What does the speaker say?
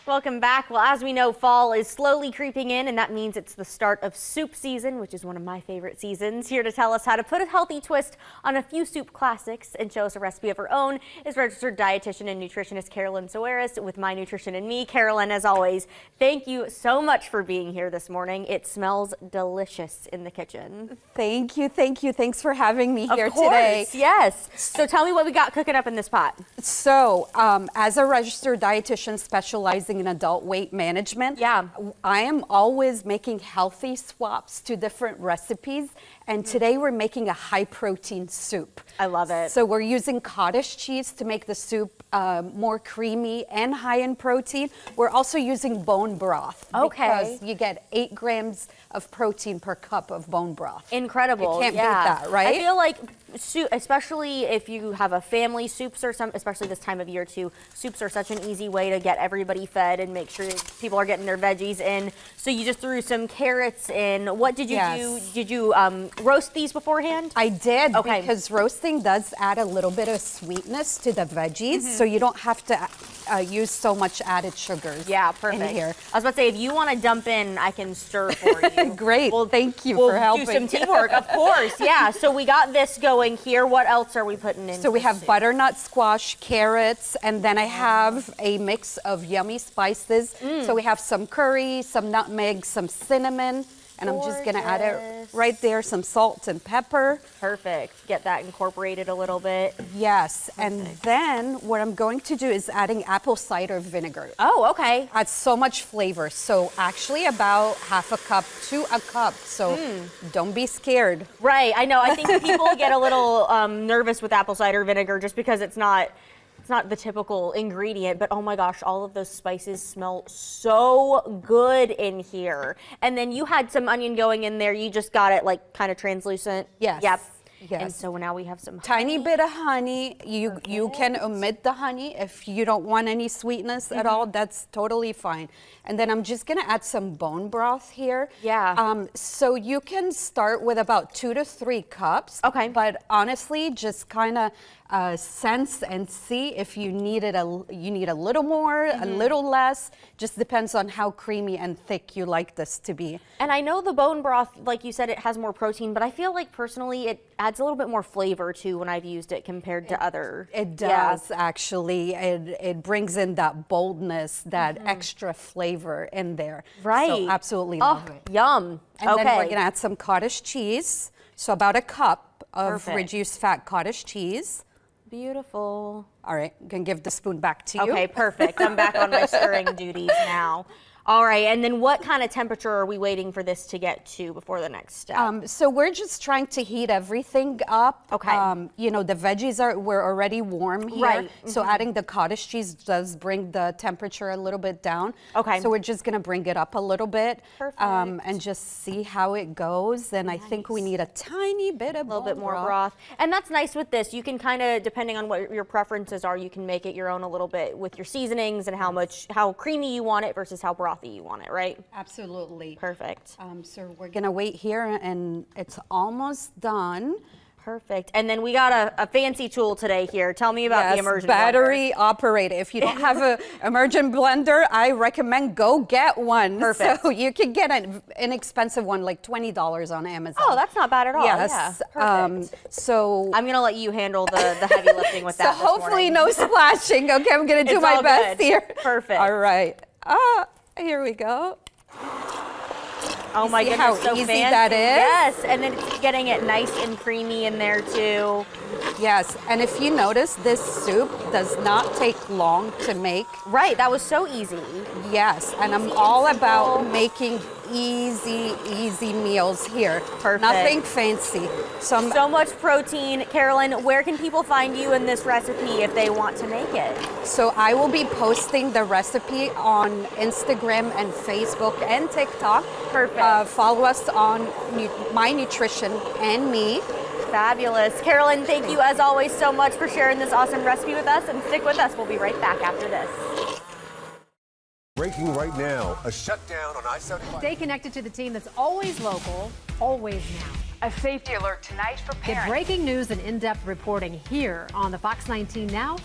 Welcome back. Well, as we know, fall is slowly creeping in, and that means it's the start of soup season, which is one of my favorite seasons. Here to tell us how to put a healthy twist on a few soup classics and show us a recipe of her own is registered dietitian and nutritionist Karolin Saweres with My Nutrition and Me. Karolin, as always, thank you so much for being here this morning. It smells delicious in the kitchen. Thank you. Thanks for having me here of course, today. Yes. So tell me what we got cooking up in this pot. So, as a registered dietitian specializing in adult weight management, I am always making healthy swaps to different recipes. And today we're making a high protein soup. I love it. So we're using cottage cheese to make the soup more creamy and high in protein. We're also using bone broth. Okay. Because you get 8 grams of protein per cup of bone broth. Incredible. You can't beat that, right? I feel like soup, especially if you have a family, soups are especially this time of year too, soups are such an easy way to get everybody fed and make sure people are getting their veggies in. So you just threw some carrots in. What did you do? Did you roast these beforehand? I did, okay, because roasting does add a little bit of sweetness to the veggies, so you don't have to use so much added sugars. Yeah, perfect. In here. I was about to say, if you want to dump in, I can stir for you. Great. Well, thank you for helping. We'll do some teamwork, of course. Yeah. So we got this going here. What else are we putting in? So we have butternut squash, carrots, and then I have a mix of yummy spices. So we have some curry, some nutmeg, some cinnamon. And I'm just going to add it right there, some salt and pepper. Perfect. Get that incorporated a little bit. Yes. Perfect. And then what I'm going to do is adding apple cider vinegar. Oh, okay. Adds so much flavor. So actually about half a cup to a cup. So don't be scared. Right. I know. I think people get a little nervous with apple cider vinegar just because it's not the typical ingredient, but oh my gosh, all of those spices smell so good in here. And then you had some onion going in there. You just got it like kind of translucent. Yes. Yep. Yes. And so now we have some tiny bit of honey. You can omit the honey if you don't want any sweetness at all. That's totally fine. And then I'm just gonna add some bone broth here. Yeah. So you can start with about 2 to 3 cups. Okay. But honestly, just kind of sense and see if you need a little more, a little less. Just depends on how creamy and thick you like this to be. And I know the bone broth, like you said, it has more protein, but I feel like personally it adds a little bit more flavor too when I've used it compared to other. It does actually. It brings in that boldness, that extra flavor in there. Right. So absolutely love it. Yum. And then we're gonna add some cottage cheese. So about a cup of reduced fat cottage cheese. Beautiful. All right, I'm gonna give the spoon back to you. Okay, perfect. I'm back on my stirring duties now. All right, and then what kind of temperature are we waiting for this to get to before the next step? So we're just trying to heat everything up. Okay. You know, the veggies were already warm here. Right. So adding the cottage cheese does bring the temperature a little bit down. Okay. So we're just gonna bring it up a little bit. Perfect. And just see how it goes. And I think we need a tiny bit of a little bit more broth. And that's nice with this. You can kind of, depending on what your preferences are, you can make it your own a little bit with your seasonings and how creamy you want it versus how brothy you want it, right? Absolutely. Perfect. So we're gonna wait here, and it's almost done. Perfect. And then we got a fancy tool today here. Tell me about the immersion battery blender. operated. If you don't have an immersion blender, I recommend go get one. Perfect. So you can get an inexpensive one, like $20 on Amazon. Oh, that's not bad at all. Yes. Yeah. Perfect. So I'm gonna let you handle the heavy lifting with that. So hopefully no splashing. Okay, I'm gonna do my best here. Perfect. All right. Here we go. Oh my goodness, how so easy fancy. that is? Yes, and then it's getting it nice and creamy in there too. Yes, and if you notice, this soup does not take long to make. Right, that was so easy. Yes, and I'm all about making easy meals here. Perfect. Nothing fancy. So much protein. Karolin, where can people find you in this recipe if they want to make it? So I will be posting the recipe on Instagram and Facebook and TikTok. Perfect. Follow us on My Nutrition and Me. Fabulous. Karolin, thank you as always so much for sharing this awesome recipe with us, and stick with us. We'll be right back after this. Breaking right now, a shutdown on I-75. Stay connected to the team that's always local, always now. A safety alert tonight for parents. Get breaking news and in-depth reporting here on the Fox 19 Now